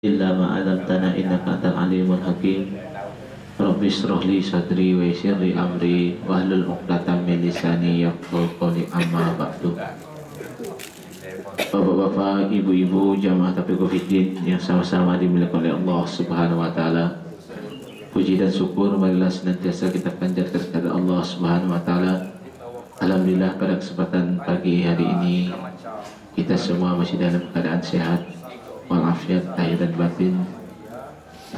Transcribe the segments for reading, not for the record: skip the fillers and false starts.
Illa ma 'allamtana innaka antal alimul hakim. Rabbi shrah li sadri wa yassir li amri wahlul 'uqdatam min lisani yafqahu qawli amma ba'du. Bapak-bapak, ibu-ibu, jamaah tafiqul fiddin yang sama-sama dimuliakan oleh Allah Subhanahu wa taala. Puji dan syukur marilah senantiasa kita panjatkan kepada Allah Subhanahu wa taala. Alhamdulillah pada kesempatan pagi hari ini kita semua masih dalam keadaan sehat walafiat lahir dan batin.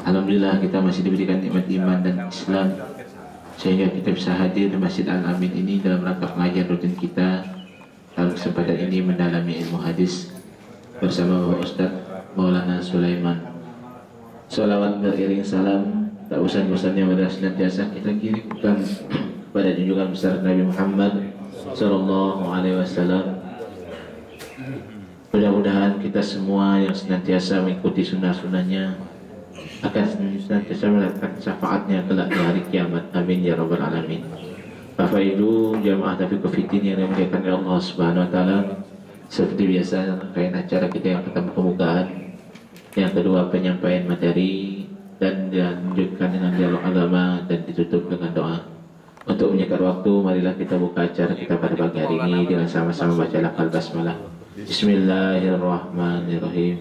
Alhamdulillah kita masih diberikan nikmat iman dan Islam sehingga kita bisa hadir di Masjid Al-Amin ini dalam rangka pengajian rutin kita. Dalam kesempatan ini mendalami ilmu hadis bersama Bapak Ustaz Maulana Sulaiman. Salawat beriring salam tak usah-usahnya pada senantiasa kita kirimkan pada junjungan besar Nabi Muhammad Sallallahu Alaihi Wasallam. Mudah-mudahan kita semua yang senantiasa mengikuti sunnah-sunnahnya akan senantiasa mendapatkan syafaatnya kelak di hari kiamat. Amin ya rabbal alamin. Bapak Ibu jamaah tafiqul fiddin yang dimuliakan oleh Allah Subhanahu wa taala, seperti biasa rangkaian acara kita yang pertama pembukaan, yang kedua penyampaian materi, dan dilanjutkan dengan dialog agama dan ditutup dengan doa. Untuk menyingkat waktu, marilah kita buka acara kita pada pagi hari ini dengan sama-sama baca lafaz basmalah. Bismillahirrahmanirrahim.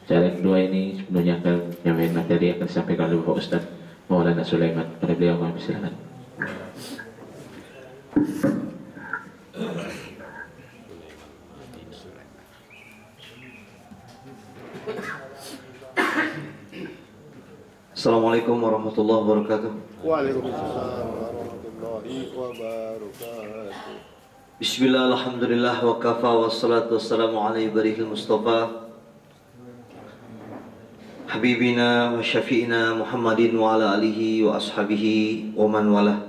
Cara kedua ini sebelumnya akan menyampaikan materi akan disampaikan oleh Bapak Ustaz Maulana Sulaiman. Pada beliau kami silakan. Assalamualaikum warahmatullahi wabarakatuh. Waalaikumsalam warahmatullahi wabarakatuh. Bismillah, alhamdulillah, wa kafa, wassalatu wassalamu ala ibadihil mustafa Habibina wa syafi'ina Muhammadin wa ala alihi wa ashabihi wa man walah.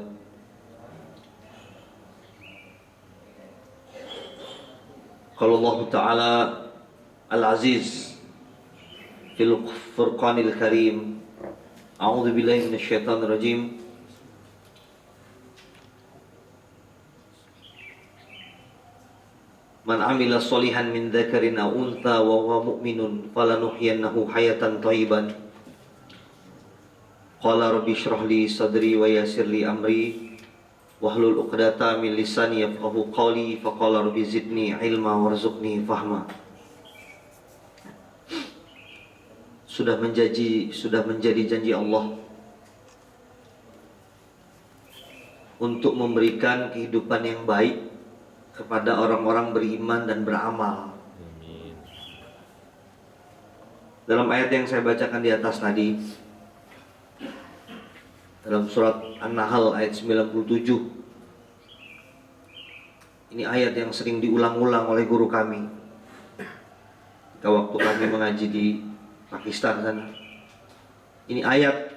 Qala Allah Ta'ala Al-Aziz fil Furqanil Karim, a'udzu billahi minasyaitonir rajim. Man amila solihan min dzakarin aw untha wa huwa mu'minun falanuhyiyannahu hayatan thayyiban. Qala rabbi shrah li sadri wa yassir li amri wahlul 'uqdatam min lisani yafqahu qawli. Faqala rabbi zidni ilma warzuqni fahma. Sudah menjadi janji Allah untuk memberikan kehidupan yang baik kepada orang-orang beriman dan beramal. Dalam ayat yang saya bacakan di atas tadi, dalam surat An-Nahl ayat 97, ini ayat yang sering diulang-ulang oleh guru kami ketika waktu kami mengaji di Pakistan sana. Ini ayat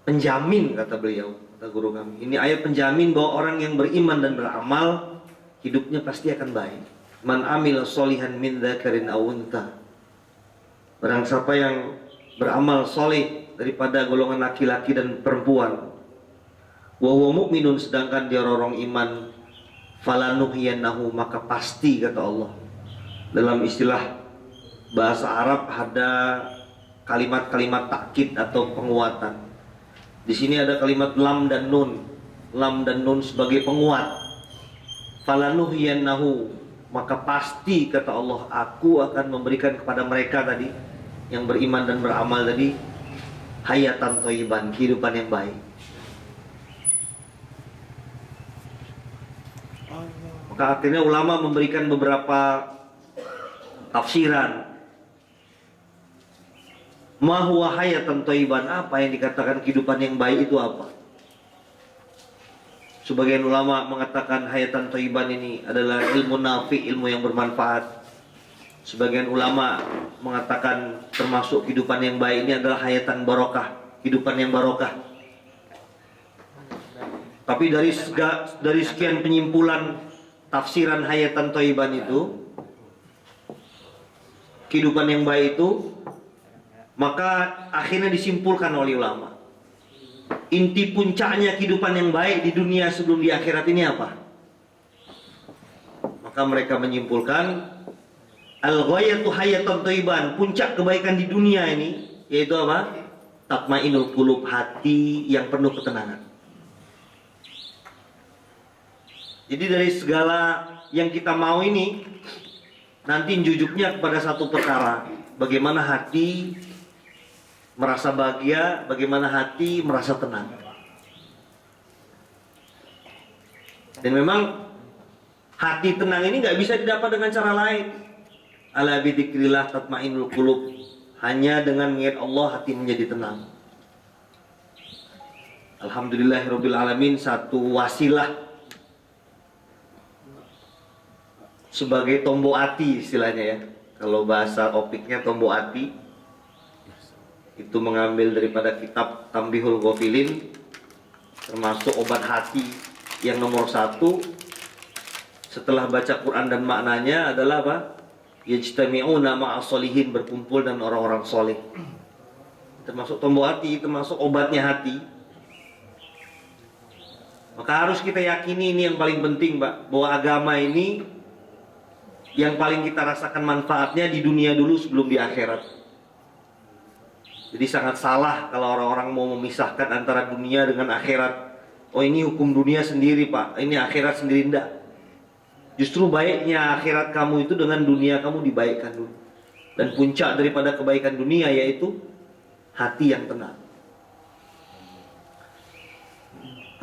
penjamin, kata beliau, kata guru kami, ini ayat penjamin bahwa orang yang beriman dan beramal hidupnya pasti akan baik. Man amila solihan min dzakarin aw untha. Barang siapa yang beramal soleh daripada golongan laki-laki dan perempuan, wa huwa mu'minun, sedangkan dia orang iman, falanuhyiyannahu, maka pasti, kata Allah. Dalam istilah bahasa Arab ada kalimat-kalimat takkid atau penguatan. Di sini ada kalimat lam dan nun. Lam dan nun sebagai penguat. Falanuhyiyannahu, maka pasti, kata Allah, aku akan memberikan kepada mereka tadi yang beriman dan beramal tadi hayatan thayyiban, kehidupan yang baik. Maka akhirnya ulama memberikan beberapa tafsiran. Ma huwa hayatan thayyiban, apa yang dikatakan kehidupan yang baik itu apa? Sebagian ulama mengatakan hayatan thayyiban ini adalah ilmu nafi, ilmu yang bermanfaat. Sebagian ulama mengatakan termasuk kehidupan yang baik ini adalah hayatan barokah, kehidupan yang barokah. Tapi dari sekian penyimpulan tafsiran hayatan thayyiban itu, kehidupan yang baik itu, maka akhirnya disimpulkan oleh ulama, inti puncaknya kehidupan yang baik di dunia sebelum di akhirat ini apa? Maka mereka menyimpulkan Al-ghayatu hayatan thayyiban, puncak kebaikan di dunia ini yaitu apa? Tatmainul qulub, hati yang penuh ketenangan. Jadi dari segala yang kita mau ini nanti jujuknya kepada satu perkara, bagaimana hati merasa bahagia, bagaimana hati merasa tenang. Dan memang hati tenang ini nggak bisa didapat dengan cara lain. Ala bidzikrillah tatmainul qulub. Hanya dengan mengingat Allah hati menjadi tenang. Alhamdulillahirabbil alamin, satu wasilah sebagai tombo ati istilahnya ya. Kalau bahasa opiknya tombo ati itu mengambil daripada kitab Tambihul Ghafilin, termasuk obat hati yang nomor 1 setelah baca Quran dan maknanya adalah apa? Yajtami'una ma'as solihin, berkumpul dengan orang-orang soleh. Termasuk tombo hati, termasuk obatnya hati. Maka harus kita yakini ini yang paling penting, Pak, bahwa agama ini yang paling kita rasakan manfaatnya di dunia dulu sebelum di akhirat. Jadi sangat salah kalau orang-orang mau memisahkan antara dunia dengan akhirat. Oh ini hukum dunia sendiri, Pak, ini akhirat sendiri. Enggak. Justru baiknya akhirat kamu itu dengan dunia kamu dibaikkan dulu. Dan puncak daripada kebaikan dunia yaitu hati yang tenang.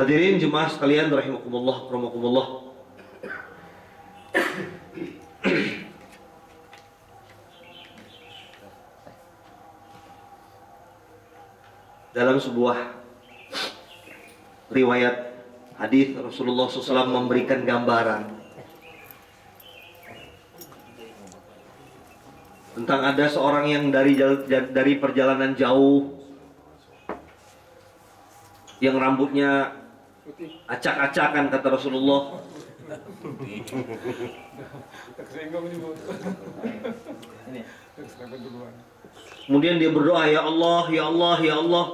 Hadirin jemaah sekalian rahimakumullah, rahimakumullah. Dalam sebuah riwayat hadis Rasulullah SAW memberikan gambaran tentang ada seorang yang dari perjalanan jauh, yang rambutnya acak-acakan kata Rasulullah. Kemudian dia berdoa, ya Allah, ya Allah, ya Allah.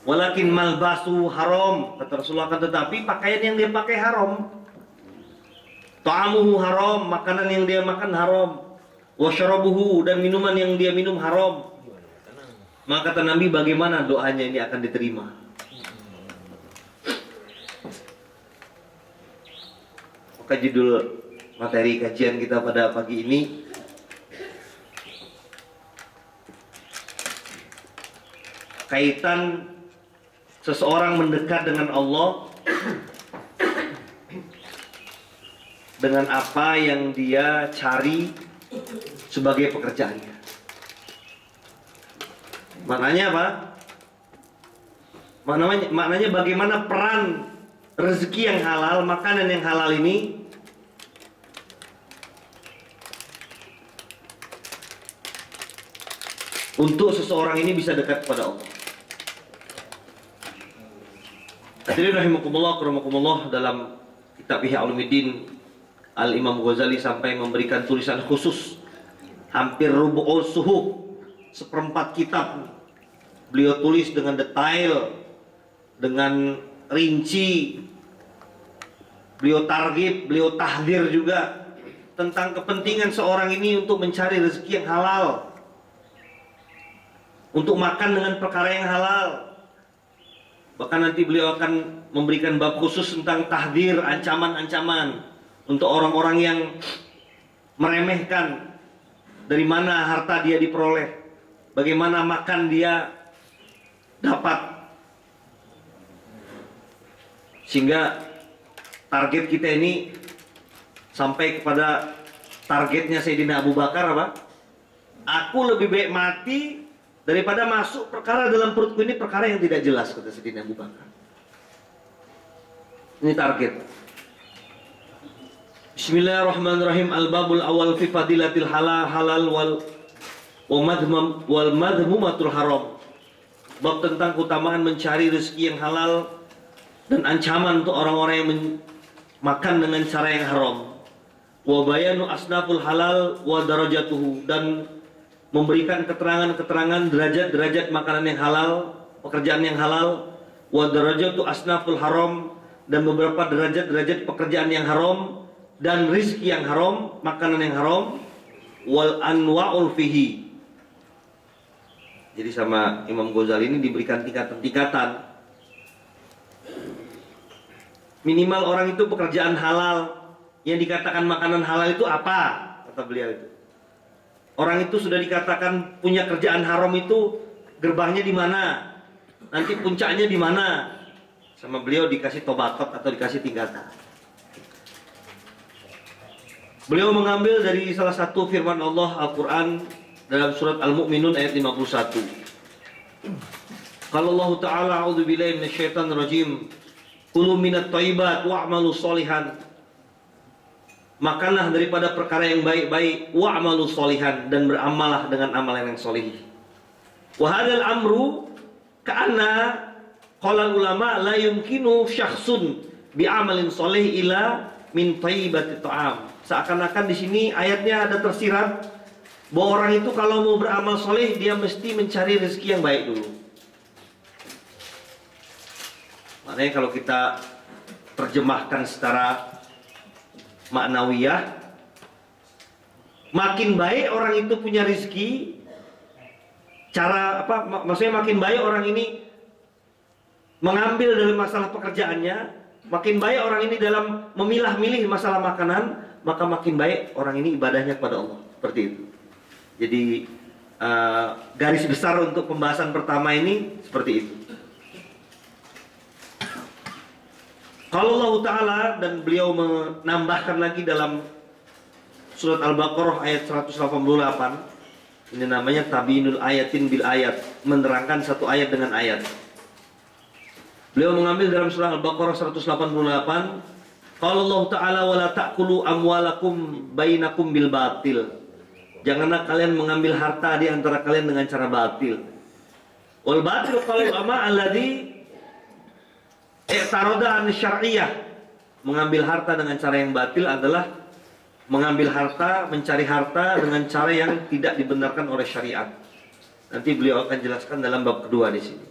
Walakin malbasu haram, kata Rasulullah, akan tetapi pakaian yang dia pakai haram. Ta'amuhu haram, makanan yang dia makan haram. Wasyarabuhu, dan minuman yang dia minum haram. Maka kata Nabi, bagaimana doanya ini akan diterima? Maka judul materi kajian kita pada pagi ini kaitan seseorang mendekat dengan Allah dengan apa yang dia cari sebagai pekerjaannya. Maknanya apa? Maknanya bagaimana peran rezeki yang halal, makanan yang halal ini untuk seseorang ini bisa dekat kepada Allah. Hadirin rahimakumullah, rahimakumullah, dalam kitab Ihya Ulumuddin Al-Imam Ghazali sampai memberikan tulisan khusus hampir rubu'ul suhuf, seperempat kitab beliau tulis dengan detail, dengan rinci. Beliau targhib, beliau tahdzir juga tentang kepentingan seorang ini untuk mencari rezeki yang halal, untuk makan dengan perkara yang halal. Bahkan nanti beliau akan memberikan bab khusus tentang tahdzir, ancaman-ancaman untuk orang-orang yang meremehkan dari mana harta dia diperoleh, bagaimana makan dia dapat. Sehingga target kita ini sampai kepada targetnya Sayyidina Abu Bakar apa? Aku lebih baik mati daripada masuk perkara dalam perutku ini perkara yang tidak jelas, kata Sayyidina Abu Bakar. Ini target. Bismillahirrahmanirrahim. Al-babul awal fi fadilatil halal wal madhmumatul haram. Bab tentang keutamaan mencari rezeki yang halal dan ancaman untuk orang-orang yang makan dengan cara yang haram. Wa bayanu asnaful halal wa darajatuhu, dan memberikan keterangan-keterangan derajat-derajat makanan yang halal, pekerjaan yang halal. Wa darajatu asnaful haram, dan beberapa derajat-derajat pekerjaan yang haram. dan rizki yang haram, makanan yang haram, wal anwa'ul fihi. Jadi sama Imam Ghazali ini diberikan tingkatan-tingkatan. Minimal orang itu pekerjaan halal. Yang dikatakan makanan halal itu apa? Kata beliau itu. Orang itu sudah dikatakan punya kerjaan haram itu gerbangnya di mana? Nanti puncaknya di mana? Sama beliau dikasih tobatot atau dikasih tingkatan. Beliau mengambil dari salah satu firman Allah Al-Quran dalam surat Al-Mu'minun ayat 51. Kalau Allah Ta'ala a'udzubillahi minasyaitonir rajim, kulu minat thayyibat wa'malu sholihan. Makanlah daripada perkara yang baik-baik, wa'malu sholihan, dan beramalah dengan amalan yang solih. Wa hadzal amru ka'anna qala ulama la yumkinu syakhsun bi'amalin sholih ila min thayyibati ta'am. Seakan-akan di sini ayatnya ada tersirat bahwa orang itu kalau mau beramal soleh dia mesti mencari rezeki yang baik dulu. Maknanya kalau kita terjemahkan secara maknawiyah, makin baik orang itu punya rezeki, cara apa? Maksudnya makin baik orang ini mengambil dalam masalah pekerjaannya, makin baik orang ini dalam memilah-milih masalah makanan, maka makin baik orang ini ibadahnya kepada Allah. Seperti itu. Jadi garis besar untuk pembahasan pertama ini seperti itu. Kalau Allah Ta'ala, dan beliau menambahkan lagi dalam surat Al-Baqarah ayat 188, ini namanya tabinul ayatin bil ayat, menerangkan satu ayat dengan ayat. Beliau mengambil dalam surah Al-Baqarah 188, kalau Allah Ta'ala wala ta'kulu amwalakum bainakum bil batil. Janganlah kalian mengambil harta di antara kalian dengan cara batil. Wal batil kalau ulama alladhi i'tarada an syar'iyyah. Mengambil harta dengan cara yang batil adalah mengambil harta, mencari harta dengan cara yang tidak dibenarkan oleh syariat. Nanti beliau akan jelaskan dalam bab kedua di sini.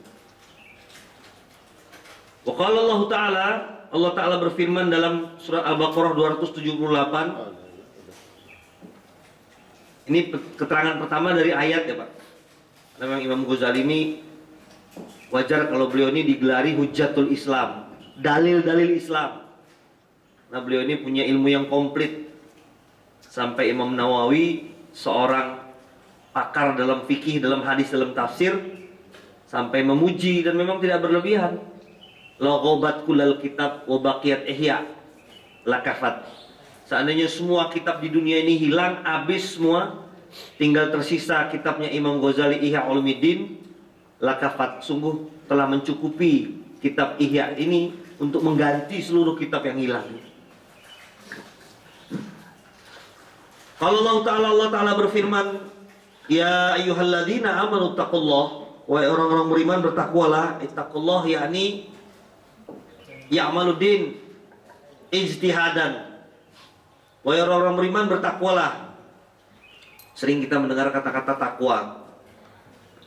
Wa qala Allah Ta'ala berfirman dalam surat Al-Baqarah 278. Ini keterangan pertama dari ayat ya Pak. Memang Imam Ghazali ini wajar kalau beliau ini digelari Hujjatul Islam, dalil-dalil Islam. Nah beliau ini punya ilmu yang komplit. Sampai Imam Nawawi, seorang pakar dalam fikih, dalam hadis, dalam tafsir, sampai memuji dan memang tidak berlebihan. La ghabat kullal kitab wa baqiyat ihya lakafat. Seandainya semua kitab di dunia ini hilang, habis semua, tinggal tersisa kitabnya Imam Ghazali Ihya Ulumuddin, lakafat, sungguh telah mencukupi kitab Ihya ini untuk mengganti seluruh kitab yang hilang. Kalau Allah Ta'ala berfirman, ya ayyuhalladzina amanu taqullah, wahai orang-orang beriman bertakwalah. Ittaqullah yakni ya'maluddin ijtihadan. Wahai orang-orang beriman bertakwalah. Sering kita mendengar kata-kata takwa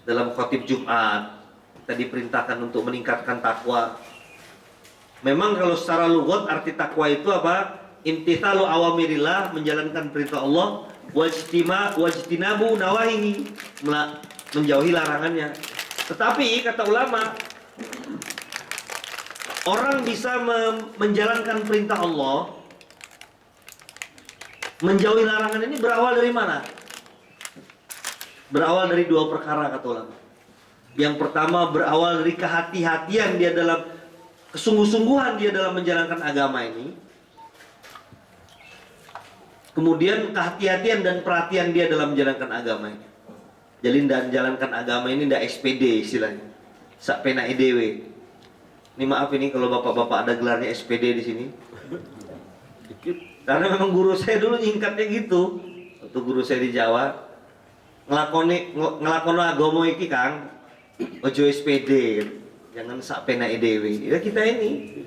dalam khotib Jumat. Kita diperintahkan untuk meningkatkan takwa. Memang kalau secara lughat arti takwa itu apa? Imtithalu awamirillah, menjalankan perintah Allah, wajtinabu nawahihi, menjauhi larangannya. Tetapi kata ulama, orang bisa menjalankan perintah Allah, menjauhi larangan ini berawal dari mana? Berawal dari dua perkara kata ulama. Yang pertama berawal dari kehati-hatian dia dalam, kesungguh-sungguhan dia dalam menjalankan agama ini. Kemudian kehati-hatian dan perhatian dia dalam menjalankan agama ini. Jadi menjalankan agama ini tidak SPD istilahnya. Sak pena EDW. Ini maaf ini kalau bapak-bapak ada gelarnya SPD di sini. Karena memang guru saya dulu nyingkatnya gitu. Waktu guru saya di Jawa, ngelakoni agama iki Kang, ojo SPD, jangan sak pena EDW. Ya kita ini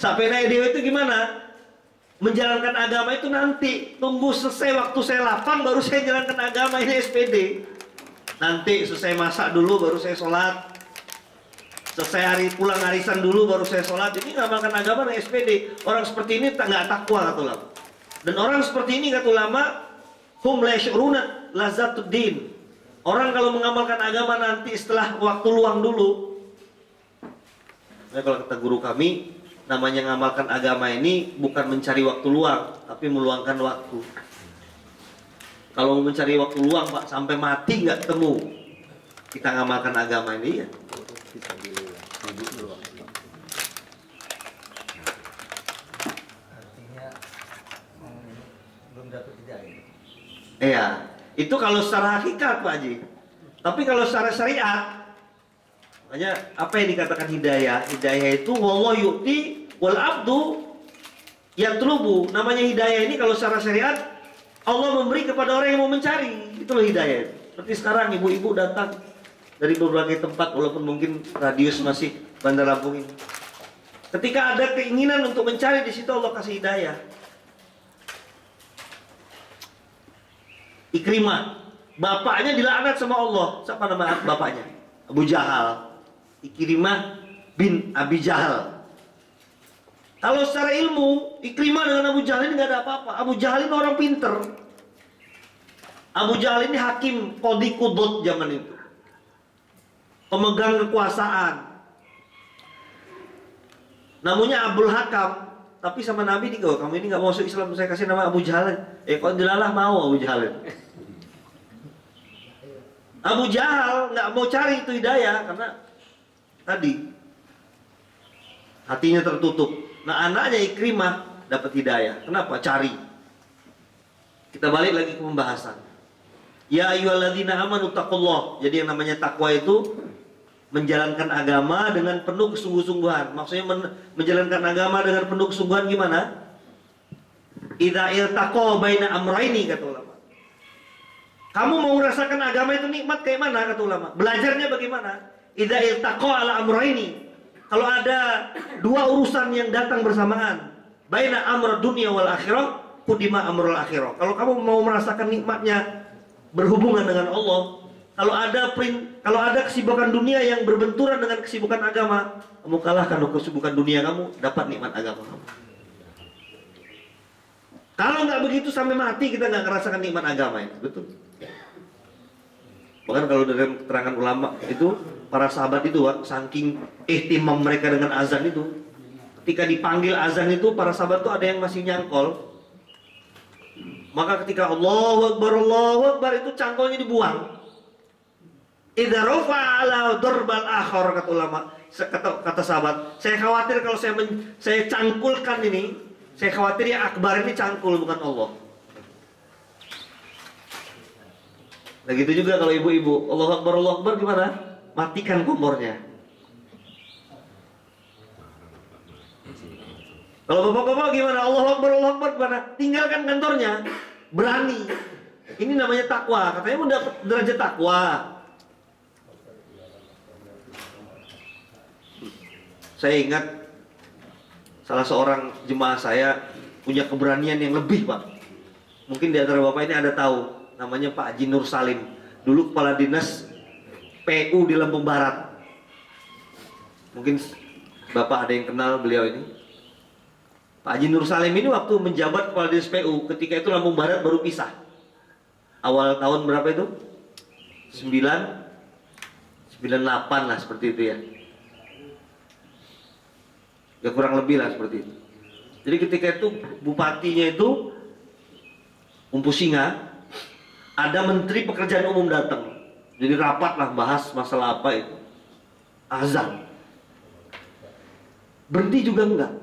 sak pena EDW itu gimana? Menjalankan agama itu nanti, tunggu selesai waktu saya lapang baru saya jalankan agama, ini SPD. Nanti selesai masak dulu baru saya sholat. selesai hari pulang arisan dulu baru saya sholat. Ini ngamalkan agama dengan SPD. Orang seperti ini nggak takwa kata ulama. Dan orang seperti ini kata ulama, hum la yash'uruna lazatuddin. Orang kalau mengamalkan agama nanti setelah waktu luang dulu. Nah, kalau kata guru kami, namanya mengamalkan agama ini bukan mencari waktu luang, tapi meluangkan waktu. Kalau mau mencari waktu luang Pak, sampai mati nggak ketemu, kita ngamalkan agama ini ya. Artinya belum dapat hidayah. Iya, itu kalau secara hakikat Pak Haji. Tapi kalau secara syariat, makanya apa yang dikatakan hidayah? Hidayah itu wallahu yu'ti wal abdu yatlubu. Namanya hidayah ini kalau secara syariat, Allah memberi kepada orang yang mau mencari. Itu loh hidayah. Seperti sekarang ibu-ibu datang dari berbagai tempat, walaupun mungkin radius masih Bandar Lampung ini. Ketika ada keinginan untuk mencari, di situ Allah kasih hidayah. Ikrimah, bapaknya dilaknat sama Allah. Siapa nama bapaknya? Abu Jahal. Ikrimah bin Abi Jahal. Kalau secara ilmu, Ikrimah dengan Abu Jahal ini nggak ada apa-apa. Abu Jahal ini orang pinter. Abu Jahal ini hakim Qadi Qudud zaman itu, pemegang kekuasaan. Namanya Abdul Hakam. Tapi sama Nabi nih, kamu ini nggak mau masuk Islam, saya kasih nama Abu Jahal. Kok dilalah mau Abu Jahal. Abu Jahal nggak mau cari itu hidayah karena tadi hatinya tertutup. Nah, anaknya Ikrimah dapat hidayah. Kenapa? Cari. Kita balik lagi ke pembahasan. Ya ayyuhalladzina amanu taqullah. Jadi yang namanya takwa itu menjalankan agama dengan penuh kesungguh-sungguhan. Maksudnya menjalankan agama dengan penuh kesungguhan gimana? Idza iltaqa baina amrayni kata ulama. Kamu mau merasakan agama itu nikmat kayak mana kata ulama? Belajarnya bagaimana? Idza iltaqa ala amrayni. Kalau ada dua urusan yang datang bersamaan, baina amr dunya wal akhirah, qudima amrul akhirah. Kalau kamu mau merasakan nikmatnya berhubungan dengan Allah, kalau ada kesibukan dunia yang berbenturan dengan kesibukan agama, kamu kalahkan kesibukan dunia kamu, dapat nikmat agama kamu. Kalau nggak begitu sampai mati kita nggak merasakan nikmat agama itu, betul. Bahkan kalau dalam keterangan ulama itu, para sahabat itu saking ihtimam mereka dengan azan itu, ketika dipanggil azan itu, para sahabat itu ada yang masih nyangkol. Maka ketika Allahu Akbar itu cangkolnya dibuang. Idza rafa'a ala darbal akhar kata ulama, kata sahabat, saya khawatir kalau saya cangkulkan ini, saya khawatir ya akbar ini cangkul bukan Allah. Nah gitu juga kalau ibu-ibu, Allahu Akbar gimana? Matikan kompornya. Kalau bapak-bapak gimana? Allahu Akbar gimana? Tinggalkan kantornya. Berani. Ini namanya takwa. Katanya mau dapat derajat takwa. Saya ingat salah seorang jemaah saya punya keberanian yang lebih, Pak. Mungkin di antara bapak ini ada tahu, namanya Pak Haji Nur Salim. Dulu kepala dinas PU di Lampung Barat. Mungkin bapak ada yang kenal beliau ini. Pak Haji Nur Salim ini waktu menjabat kepala dinas PU, ketika itu Lampung Barat baru pisah. Awal tahun berapa itu? 98 lah seperti itu ya. Ya kurang lebih lah seperti itu. Jadi ketika itu bupatinya itu Umpu Singa, ada menteri pekerjaan umum datang. Jadi rapat lah bahas masalah apa itu. Azan. Berhenti juga enggak.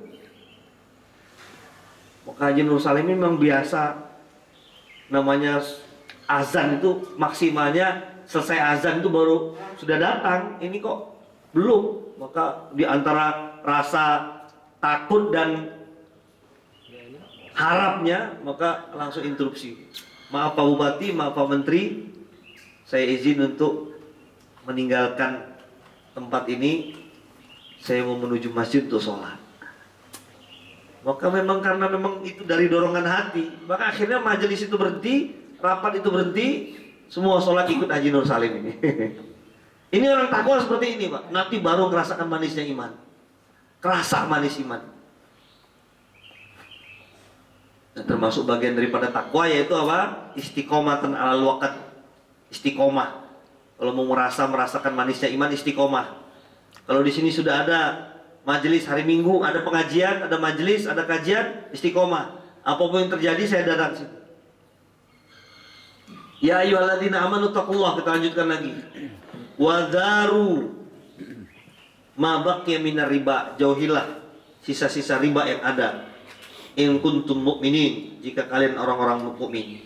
Maka Haji Nur Salim ini memang biasa, namanya azan itu maksimalnya selesai azan itu baru sudah datang. Ini kok belum. Maka di antara rasa takut dan harapnya, maka langsung interupsi. Maaf Pak Bupati, maaf Pak Menteri, saya izin untuk meninggalkan tempat ini. Saya mau menuju masjid untuk sholat. Maka memang karena memang itu dari dorongan hati, maka akhirnya majelis itu berhenti, rapat itu berhenti, semua sholat ikut Haji Nur Salim ini. Ini orang takwa seperti ini, Pak. Nanti baru merasakan manisnya iman. Kerasa manis iman. Dan termasuk bagian daripada takwa yaitu apa? Istiqomatan alal waqt. Istiqomah. Kalau mau merasakan manisnya iman, istiqomah. Kalau di sini sudah ada majelis hari Minggu, ada pengajian, ada majelis, ada kajian, istiqomah. Apapun yang terjadi saya datang situ. Ya ayyuhalladzina amanu taqullah, kita lanjutkan lagi. Wadharu ma baqiya minar riba, jauhilah sisa-sisa riba yang ada. In kuntum mu'minin, jika kalian orang-orang mukmin.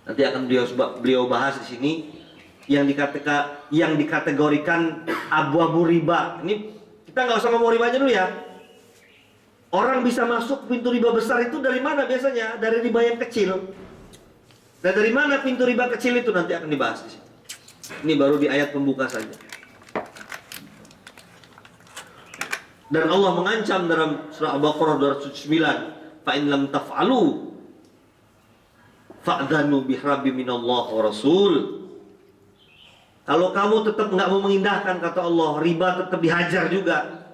Nanti akan beliau bahas di sini yang dikategorikan abu-abu riba. Ini kita nggak usah ngomong ribanya dulu ya. Orang bisa masuk pintu riba besar itu dari mana biasanya? Dari riba yang kecil. Dan dari mana pintu riba kecil itu nanti akan dibahas di sini. Ini baru di ayat pembuka saja. Dan Allah mengancam dalam surah Al-Baqarah 209, "Fa in lam taf'alu fa'dhanu biharbin minallah wa rasul." Kalau kamu tetap nggak mau mengindahkan kata Allah, riba tetap dihajar juga.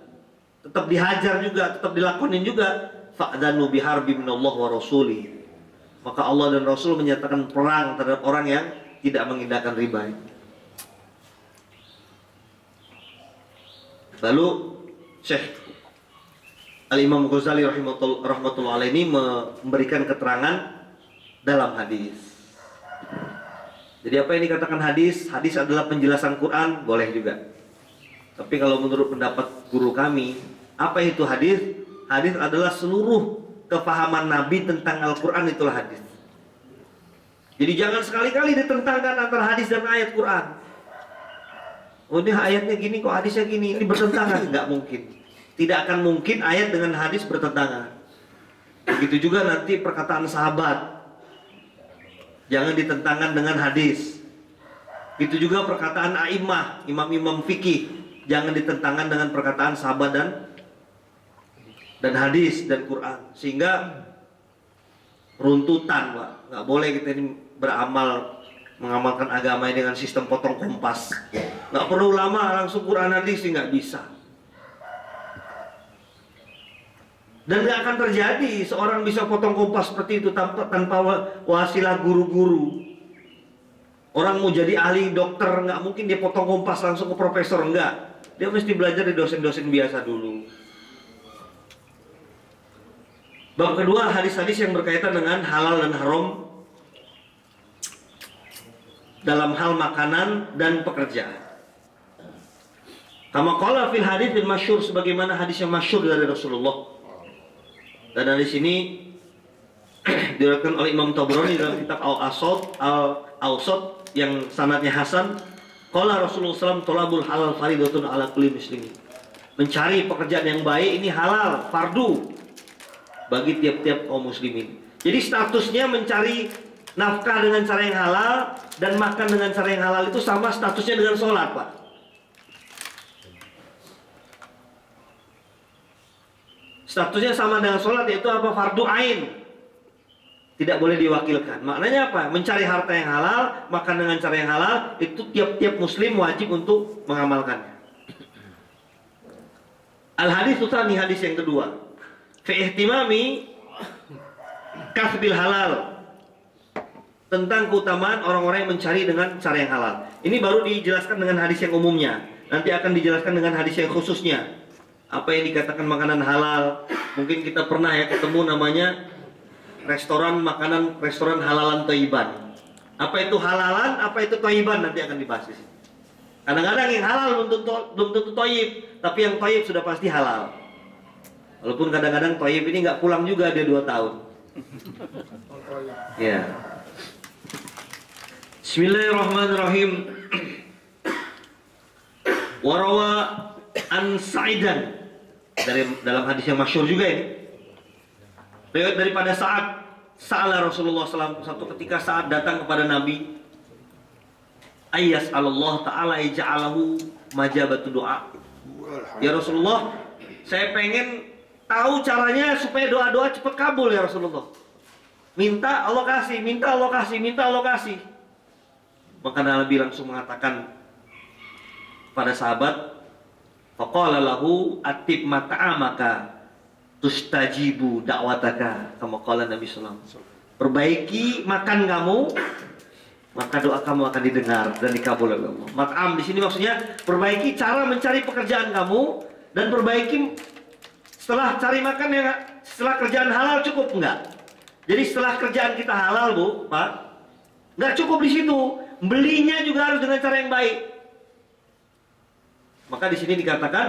Tetap dihajar juga, tetap dilakonin juga. Fa'dhanu biharbin minallah wa rasuli. Maka Allah dan Rasul menyatakan perang terhadap orang yang tidak mengindahkan riba. Lalu Syekh Al-Imam Ghazali rahmatullah alaihi ini memberikan keterangan dalam hadis. Jadi apa yang dikatakan hadis? Hadis adalah penjelasan Quran, boleh juga. Tapi kalau menurut pendapat guru kami, apa itu hadis? Hadis adalah seluruh kefahaman Nabi tentang Al-Quran, itulah hadis. Jadi jangan sekali-kali ditentangkan antara hadis dan ayat Quran. Oh ini ayatnya gini, kok hadisnya gini, ini bertentangan. Nggak mungkin. Tidak akan mungkin ayat dengan hadis bertentangan. Begitu juga nanti perkataan sahabat, jangan ditentangkan dengan hadis. Begitu juga perkataan a'immah, imam-imam fikih, jangan ditentangkan dengan perkataan sahabat dan hadis dan Quran. Sehingga runtutan, Pak. Nggak boleh kita ini beramal, mengamalkan agama ini dengan sistem potong kompas. Nggak perlu lama, langsung Quran hadis sih nggak bisa. Dan nggak akan terjadi seorang bisa potong kompas seperti itu tanpa wasilah guru-guru. Orang mau jadi ahli dokter, nggak mungkin dia potong kompas langsung ke profesor, enggak. Dia mesti belajar di dosen-dosen biasa dulu. Bab kedua, hadis-hadis yang berkaitan dengan halal dan haram dalam hal makanan dan pekerjaan. Kama qala fil hadits masyhur, sebagaimana hadis yang masyhur dari Rasulullah. Dan dari sini diriwayatkan oleh Imam Tabrani dalam kitab Al-Awsat yang sanadnya hasan. Qala Rasulullah SAW, tolabul halal faridatun ala kulli muslimin. Mencari pekerjaan yang baik ini halal, fardu bagi tiap-tiap kaum muslimin. Jadi statusnya mencari nafkah dengan cara yang halal dan makan dengan cara yang halal itu sama statusnya dengan sholat, Pak. Statusnya sama dengan sholat, yaitu apa? Fardu ain. Tidak boleh diwakilkan. Maknanya apa? Mencari harta yang halal, makan dengan cara yang halal, itu tiap-tiap muslim wajib untuk mengamalkannya. Al-hadis tsani, hadis yang kedua. Fi ihtimami kasbil halal. Tentang keutamaan orang-orang yang mencari dengan cara yang halal. Ini baru dijelaskan dengan hadis yang umumnya. Nanti akan dijelaskan dengan hadis yang khususnya. Apa yang dikatakan makanan halal. Mungkin kita pernah ya ketemu namanya restoran makanan, restoran halalan thayyiban. Apa itu halalan, apa itu thayyiban, nanti akan dibahas di sini. Kadang-kadang yang halal belum tentu thayyib, tapi yang thayyib sudah pasti halal. Walaupun kadang-kadang thayyib ini nggak pulang juga, dia 2 tahun. Ya. Bismillahirrahmanirrahim. Warawa an Sa'idan, dalam hadis yang masyhur juga ini. Riwayat daripada Sa'ala Rasulullah SAW, satu ketika Sa'ad datang kepada Nabi, Ayyas Allah Ta'ala ija'alahu majabatu doa. Ya Rasulullah, saya pengen tahu caranya supaya doa-doa cepat kabul ya Rasulullah. Minta Allah kasih, minta Allah kasih, minta Allah kasih. Maka Nabi langsung mengatakan, pada sahabat, faqala lahu atib mata'amaka tustajibu da'wataka, kama qala Nabi sallallahu alaihi wasallam. Perbaiki makan kamu, maka doa kamu akan didengar dan dikabul oleh Allah. Mat'am di sini maksudnya perbaiki cara mencari pekerjaan kamu, dan perbaiki setelah cari makan yang setelah kerjaan halal cukup enggak? Jadi setelah kerjaan kita halal, Bu, Pak, enggak cukup di situ. Belinya juga harus dengan cara yang baik. Maka di sini dikatakan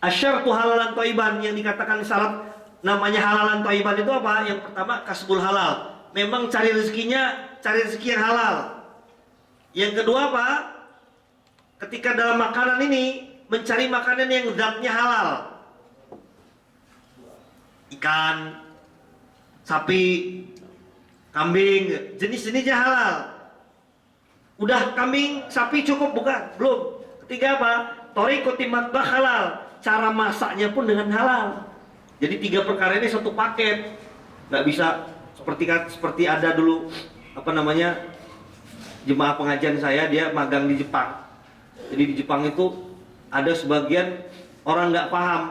asyartu halalan thayyiban, yang dikatakan syarat namanya halalan thayyiban itu apa? Yang pertama kasbul halal. Memang cari rezekinya, cari rezeki yang halal. Yang kedua apa? Ketika dalam makanan ini mencari makanan yang zatnya halal. Ikan, sapi, kambing, jenis-jenisnya halal. Udah kambing, sapi cukup bukan? Belum. Ketiga apa? Thariqati matbakh halal. Cara masaknya pun dengan halal. Jadi 3 perkara ini satu paket. Nggak bisa seperti ada dulu jemaah pengajian saya, dia magang di Jepang. Jadi di Jepang itu ada sebagian orang nggak paham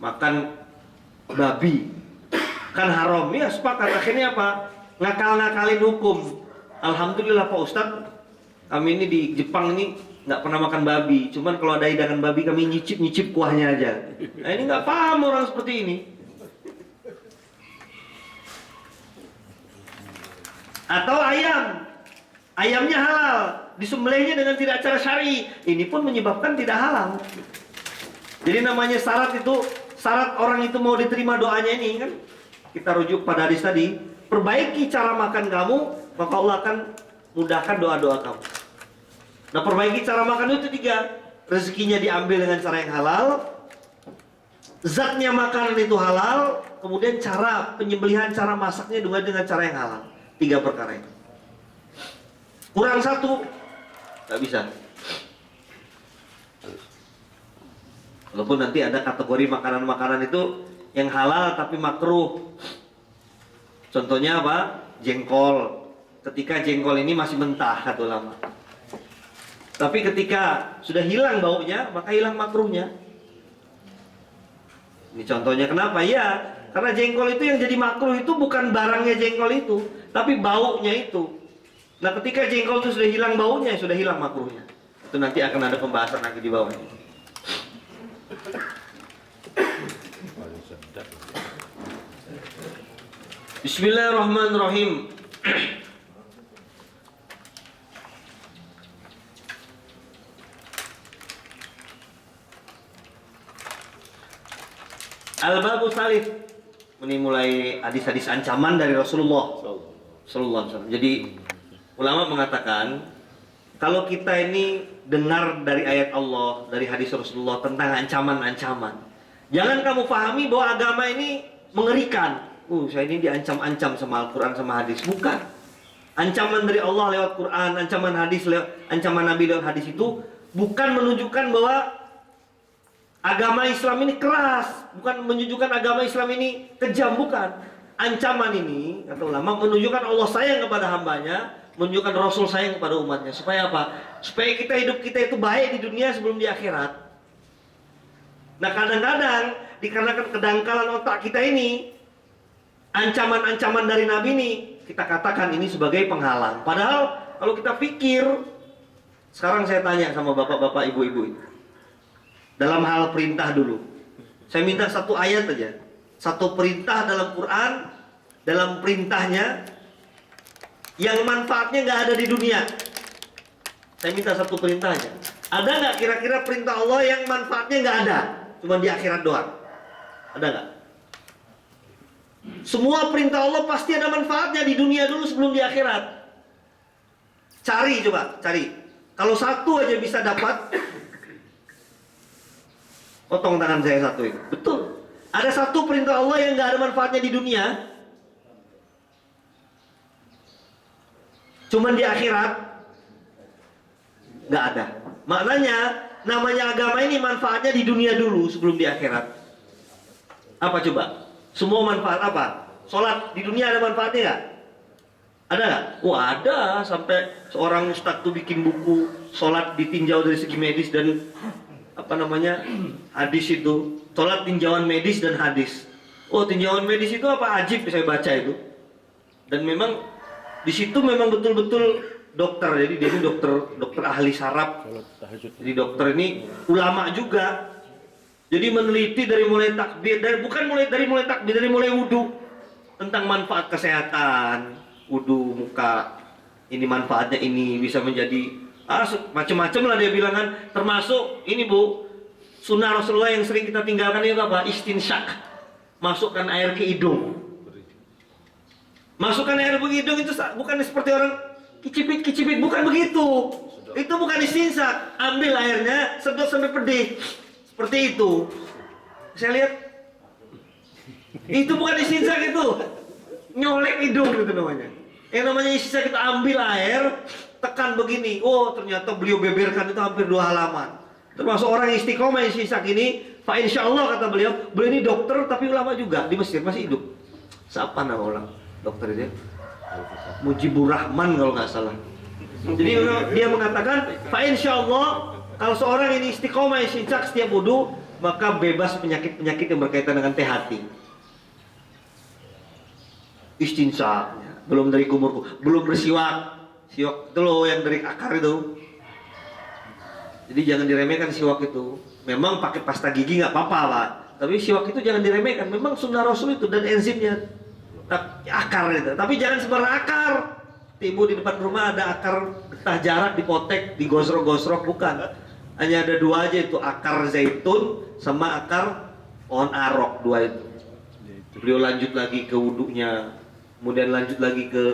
makan babi kan haram, ya sepakat. Akhirnya apa? Ngakal-ngakalin hukum. Alhamdulillah Pak Ustadz, kami ini di Jepang ini nggak pernah makan babi. Cuman kalau ada hidangan babi kami nyicip kuahnya aja. Nah ini nggak paham orang seperti ini. Atau ayamnya halal, disembelihnya dengan tidak cara syar'i, ini pun menyebabkan tidak halal. Jadi namanya syarat orang itu mau diterima doanya ini kan, kita rujuk pada hadis tadi, perbaiki cara makan kamu, maka Allah akan mudahkan doa-doa kamu. Nah perbaiki cara makan itu 3, rezekinya diambil dengan cara yang halal, zatnya makanan itu halal, kemudian cara penyembelihan, cara masaknya juga dengan cara yang halal. 3 perkara itu. Kurang 1, nggak bisa. Walaupun nanti ada kategori makanan-makanan itu yang halal tapi makruh. Contohnya apa? Jengkol. Ketika jengkol ini masih mentah, kata ulama. Tapi ketika sudah hilang baunya, maka hilang makruhnya. Ini contohnya kenapa? Ya, karena jengkol itu yang jadi makruh itu bukan barangnya jengkol itu, tapi baunya itu. Nah ketika jengkol itu sudah hilang baunya, sudah hilang makruhnya. Itu nanti akan ada pembahasan lagi di bawahnya. Bismillahirrahmanirrahim. Al-babu salif. Ini mulai hadis-hadis ancaman dari Rasulullah sallallahu alaihi wasallam. Jadi ulama mengatakan kalau kita ini dengar dari ayat Allah, dari hadis Rasulullah tentang ancaman-ancaman, jangan kamu pahami bahwa agama ini mengerikan. Saya ini diancam-ancam sama Al-Quran sama hadis. Bukan. Ancaman dari Allah lewat Quran, ancaman Nabi lewat hadis itu bukan menunjukkan bahwa agama Islam ini keras, bukan menunjukkan agama Islam ini kejam, bukan. Ancaman ini, kata ulama, menunjukkan Allah sayang kepada hambanya, menunjukkan Rasul sayang kepada umatnya. Supaya apa? Supaya hidup kita itu baik di dunia sebelum di akhirat. Nah kadang-kadang dikarenakan kedangkalan otak kita ini, ancaman-ancaman dari Nabi ini kita katakan ini sebagai penghalang. Padahal kalau kita pikir, sekarang saya tanya sama bapak-bapak, ibu-ibu, dalam hal perintah dulu, saya minta satu ayat aja, satu perintah dalam Quran, dalam perintahnya yang manfaatnya nggak ada di dunia. Saya minta satu perintah aja. Ada nggak kira-kira perintah Allah yang manfaatnya nggak ada, cuma di akhirat doang? Ada nggak? Semua perintah Allah pasti ada manfaatnya di dunia dulu sebelum di akhirat. Cari coba, cari. Kalau satu aja bisa dapat, potong tangan saya satu ini. Betul. Ada satu perintah Allah yang nggak ada manfaatnya di dunia, cuman di akhirat nggak ada. Maknanya namanya agama ini manfaatnya di dunia dulu sebelum di akhirat. Apa coba? Semua manfaat apa? Sholat di dunia ada manfaatnya nggak? Ada nggak? Wah ada, sampai seorang ustadz tuh bikin buku sholat ditinjau dari segi medis dan apa namanya hadis itu. Sholat tinjauan medis dan hadis. Oh tinjauan medis itu apa? Ajib saya baca itu. Dan memang di situ memang betul-betul dokter. Jadi dia ini dokter ahli saraf. Jadi dokter ini ulama juga. Jadi meneliti dari mulai takbir, dari mulai takbir, dari mulai wudhu tentang manfaat kesehatan wudhu muka. Ini manfaatnya ini bisa menjadi macam-macam lah dia bilang kan. Termasuk ini Bu, sunnah Rasulullah yang sering kita tinggalkan itu apa? Istinsyak. Masukkan air ke hidung. Masukkan air ke hidung itu bukan seperti orang kicipit, bukan begitu. Itu bukan istinsyak. Ambil airnya, sedot sampai pedih. Seperti itu. Saya lihat itu bukan istinsyak itu. Nyolek hidung itu namanya. Yang namanya istinsyak kita ambil air, tekan begini. Oh, ternyata beliau beberkan itu hampir 2 halaman. Termasuk orang istiqomah istinsyak ini, fa insyaallah kata beliau ini dokter tapi ulama juga di Mesir masih hidup. Siapa nama orang dokter itu? Mujibur Rahman kalau nggak salah. Jadi dia mengatakan fa insyaallah kalau seorang ini istiqomah istinsyak setiap wudu, maka bebas penyakit-penyakit yang berkaitan dengan hati. Istinsyak, belum dari kumur, belum bersiwak. Siwak itu loh yang dari akar itu. Jadi jangan diremehkan siwak itu. Memang pakai pasta gigi nggak apa-apa Pak. Tapi siwak itu jangan diremehkan. Memang sunnah Rasul itu dan enzimnya. Akar itu. Tapi jangan sembarang akar. Ibu di depan rumah ada akar getah jarak dipotek, digosrok-gosrok, bukan. Hanya ada 2 aja itu, akar zaitun sama akar pohon arok, 2 itu. Beliau lanjut lagi ke wudhunya, kemudian lanjut lagi ke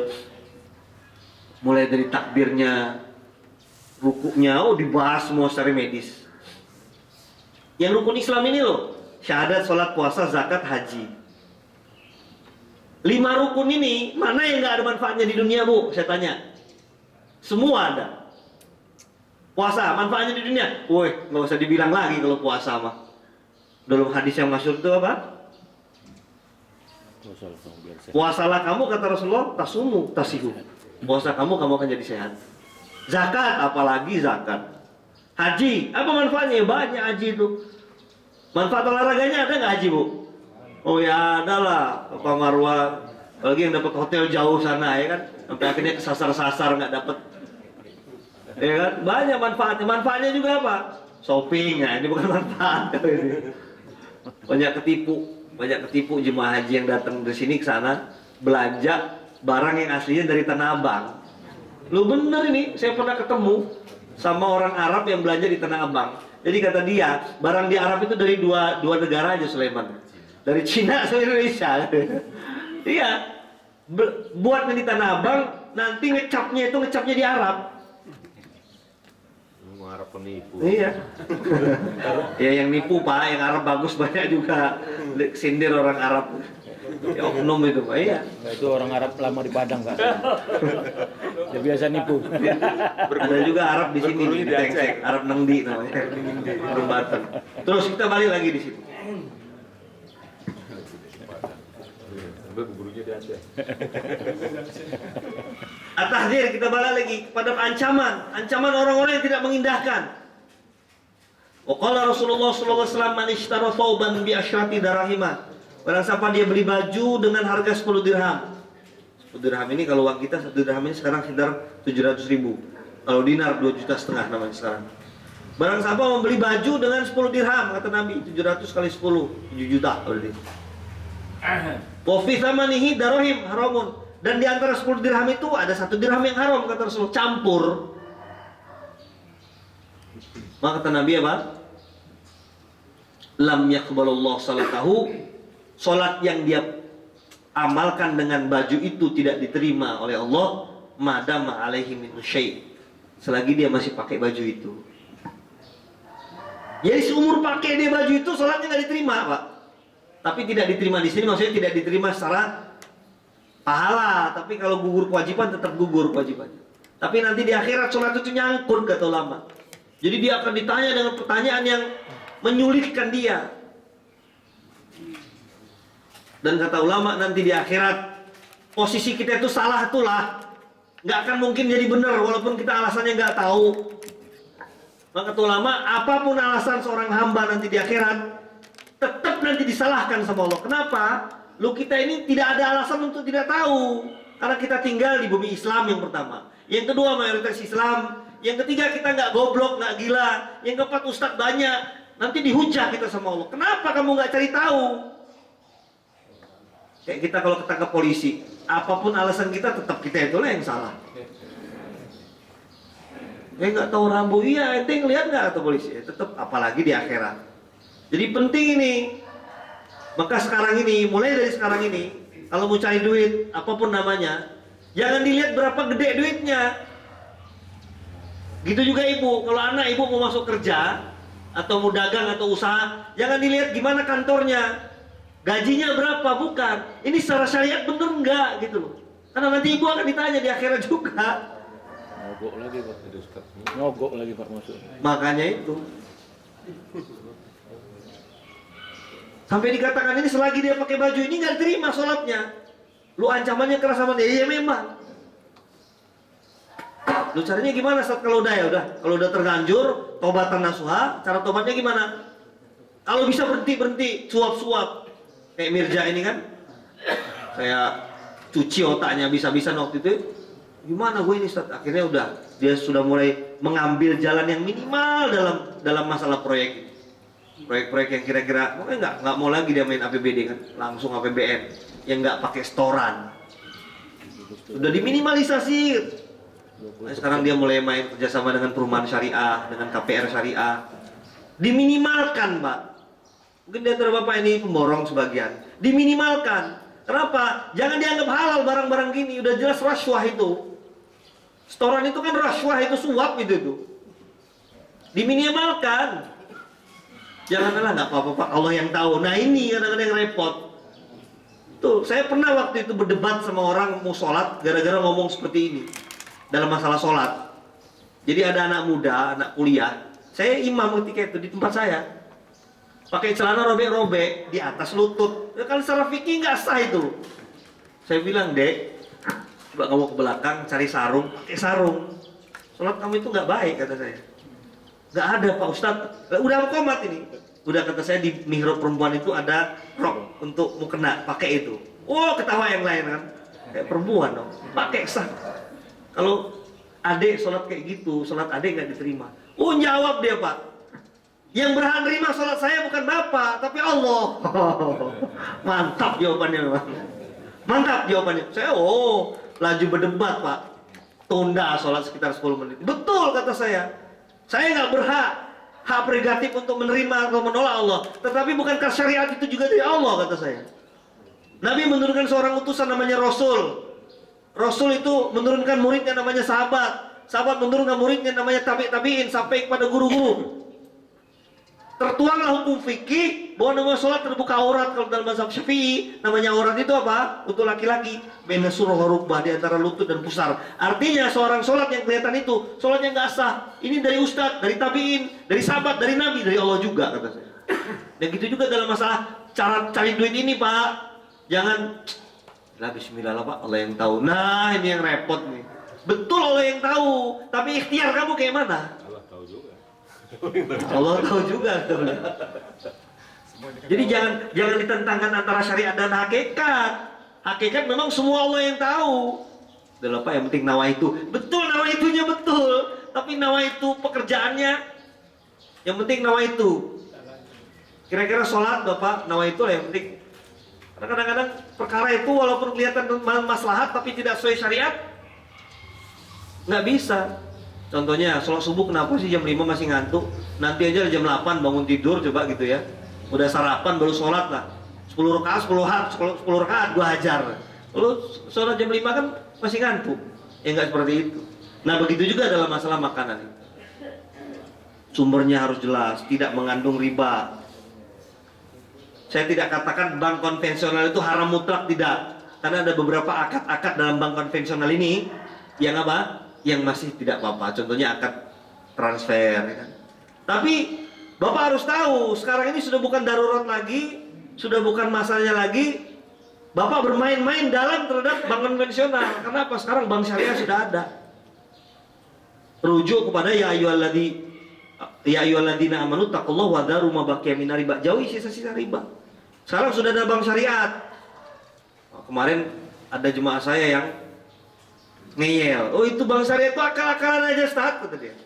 mulai dari takbirnya, rukuknya, dibahas semua secara medis. Yang rukun Islam ini loh, syahadat, sholat, puasa, zakat, haji. 5 rukun ini, mana yang nggak ada manfaatnya di dunia Bu? Saya tanya. Semua ada. Puasa, manfaatnya di dunia? Woi, nggak usah dibilang lagi kalau puasa mah. Dalam hadis yang masyhur itu apa? Puasalah kamu kata Rasulullah, tasumu tasihu. Puasa kamu akan jadi sehat. Zakat, apalagi zakat. Haji, apa manfaatnya? Banyak haji itu. Manfaat olahraganya ada nggak haji Bu? Oh ya ada lah, Pak Marwah. Apalagi yang dapat hotel jauh sana ya kan, sampai akhirnya kesasar-sasar nggak dapat. Ya kan? Banyak manfaatnya. Manfaatnya juga apa? Shopping. Nah, ini bukan manfaat. Banyak ketipu jemaah haji yang datang dari sini ke sana belanja barang yang aslinya dari Tanah Abang. Lu bener ini, saya pernah ketemu sama orang Arab yang belanja di Tanah Abang. Jadi kata dia, barang di Arab itu dari dua negara aja Sulaiman. Dari Cina sama Indonesia. Iya. Buat di Tanah Abang, nanti ngecapnya di Arab. Arab penipu. Iya. Ya yang nipu Pak, yang Arab bagus banyak juga sindir orang Arab. Ya oknum itu Pak, iya. Nah, itu orang Arab lama di Padang Pak. Dia biasa nipu. Ada juga Arab di sini di Tengsek, Arab Nengdi namanya. Orang Batak. Terus kita balik lagi di situ. At-tahdzir, kita balik lagi kepada ancaman orang-orang yang tidak mengindahkan. Waqala Rasulullah sallallahu alaihi wasallam man ishtara thawban bi asyrati darahima. Barang siapa dia beli baju dengan harga 10 dirham. 10 dirham ini kalau uang kita 1 dirham ini sekarang sekitar 700.000. Kalau dinar 2,5 juta namanya sekarang. Barang siapa membeli baju dengan 10 dirham kata Nabi, 700 kali 10, 7 juta berarti. Wa fi thamanihi darahim haramun. Dan di antara 10 dirham itu ada 1 dirham yang haram kata Rasul, campur. Maka kata Nabi apa? Lam yaqbalullah salatahu. Salat yang dia amalkan dengan baju itu tidak diterima oleh Allah madama alaihi min syai'. Selagi dia masih pakai baju itu. Jadi seumur pakai dia baju itu salatnya nggak diterima, Pak. Tapi tidak diterima di sini maksudnya tidak diterima secara pahala, tapi kalau gugur kewajiban tetap gugur kewajibannya. Tapi nanti di akhirat salat itu nyangkut kata ulama. Jadi dia akan ditanya dengan pertanyaan yang menyulitkan dia. Dan kata ulama nanti di akhirat posisi kita itu salah itulah nggak akan mungkin jadi benar walaupun kita alasannya nggak tahu. Maka kata ulama, apapun alasan seorang hamba nanti di akhirat, tetap nanti disalahkan sama Allah. Kenapa? Lu kita ini tidak ada alasan untuk tidak tahu. Karena kita tinggal di bumi Islam yang pertama. Yang kedua mayoritas Islam. Yang ketiga kita nggak goblok, nggak gila. Yang keempat ustadz banyak. Nanti dihujah kita sama Allah. Kenapa kamu nggak cari tahu? Kayak kita kalau ketangkap polisi, apapun alasan kita tetap kita itulah yang salah. Nggak tahu rambu, iya ente ngeliat nggak atau polisi? Tetap apalagi di akhirat. Jadi penting ini. Maka sekarang ini, mulai dari sekarang ini, kalau mau cari duit, apapun namanya, jangan dilihat berapa gede duitnya. Gitu juga ibu, kalau anak ibu mau masuk kerja, atau mau dagang atau usaha, jangan dilihat gimana kantornya, gajinya berapa, bukan. Ini secara syariat bener enggak gitu loh. Karena nanti ibu akan ditanya di akhirat juga. Nyogok lagi Pak masuk. Makanya itu. Sampai dikatakan ini selagi dia pakai baju ini nggak diterima sholatnya. Lu ancamannya keras sama dia, ya memang. Lu caranya gimana saat kalau udah terlanjur, tobatan nasuha, cara tobatnya gimana? Kalau bisa berhenti, suap-suap. Kayak Mirja ini kan, saya cuci otaknya bisa-bisa waktu itu. Gimana gue ini Ustaz? Akhirnya dia sudah mulai mengambil jalan yang minimal dalam masalah proyek ini. Proyek-proyek yang kira-kira pokoknya nggak mau lagi dia main APBD kan, langsung APBN yang nggak pakai setoran. Sudah diminimalisasi. Nah, sekarang dia mulai main kerjasama dengan perumahan syariah, dengan KPR syariah. Diminimalkan, Pak. Mungkin di antara Bapak ini pemborong sebagian. Diminimalkan. Kenapa? Jangan dianggap halal barang-barang gini. Udah jelas rasuah itu. Setoran itu kan rasuah, itu suap itu. Diminimalkan. Janganlah nggak apa-apa Pak, Allah yang tahu. Nah ini kadang-kadang yang repot. Tuh, saya pernah waktu itu berdebat sama orang mau sholat gara-gara ngomong seperti ini dalam masalah sholat. Jadi ada anak muda, anak kuliah. Saya imam ketika itu di tempat saya. Pakai celana robek-robek di atas lutut. Ya, kan secara fikih nggak sah itu. Saya bilang, Dek, coba kamu ke belakang cari sarung, pakai sarung. Sholat kamu itu nggak baik kata saya. Nggak ada Pak Ustadz, udah komat ini. Udah kata saya di mihrab perempuan itu ada rok untuk mukena, pakai itu. Oh ketawa yang lain kan, kayak perempuan dong, pakai sah. Kalau adek sholat kayak gitu, sholat adek nggak diterima. Oh jawab dia Pak, yang berhak terima sholat saya bukan Bapak, tapi Allah. Mantap jawabannya Pak. Mantap jawabannya. Saya laju berdebat Pak, tunda sholat sekitar 10 menit. Betul kata saya. Saya nggak berhak, hak prerogatif untuk menerima atau menolak Allah. Tetapi bukankah syariat itu juga dari Allah kata saya. Nabi menurunkan seorang utusan namanya Rasul. Rasul itu menurunkan muridnya namanya sahabat. Sahabat menurunkan muridnya namanya tabi'in sampai kepada guru-guru. Tertuanglah hukum fikih bahwa namanya sholat terbuka aurat. Kalau dalam mazhab Syafi'i namanya aurat itu apa? Untuk laki-laki baina surah rukbah, di antara lutut dan pusar. Artinya seorang sholat yang kelihatan itu sholatnya nggak sah. Ini dari ustadz, dari tabi'in, dari sahabat, dari nabi, dari Allah juga kata saya. Dan gitu juga dalam masalah cara cari duit ini Pak. Jangan lah bismillah lah Pak, Allah yang tahu. Nah ini yang repot nih. Betul Allah yang tahu, tapi ikhtiar kamu kayak mana? Allah tahu juga. Jadi jangan ditentangkan antara syariat dan hakikat. Hakikat memang semua Allah yang tahu. Udah apa yang penting nawa itu. Betul nawa itunya betul. Tapi nawa itu pekerjaannya. Yang penting nawa itu. Kira-kira sholat Bapak nawa itu lah yang penting. Karena kadang-kadang perkara itu walaupun kelihatan maslahat tapi tidak sesuai syariat, nggak bisa. Contohnya, sholat subuh kenapa sih jam 5 masih ngantuk? Nanti aja jam 8 bangun tidur, coba gitu ya. Udah sarapan baru sholat lah. 10 rakaat, 10 rakaat gua hajar. Lalu sholat jam 5 kan masih ngantuk. Ya nggak seperti itu. Nah begitu juga dalam masalah makanan. Sumbernya harus jelas, tidak mengandung riba. Saya tidak katakan bank konvensional itu haram mutlak, tidak. Karena ada beberapa akad-akad dalam bank konvensional ini yang apa? Yang masih tidak apa-apa, contohnya akad transfer ya kan? Tapi Bapak harus tahu sekarang ini sudah bukan darurat lagi, sudah bukan masalahnya lagi Bapak bermain-main dalam terhadap bank konvensional. Kenapa? Sekarang bank syariah sudah ada. Rujuk kepada ya ayyuhalladzina amanu taqullaha wa dharu ma baqiya minar riba. Jauhi sisa-sisa riba. Sekarang sudah ada bank syariat. Kemarin ada jemaah saya yang ngeyel. Oh, itu bank syariat itu akal-akalan aja, Ustaz, kata dia.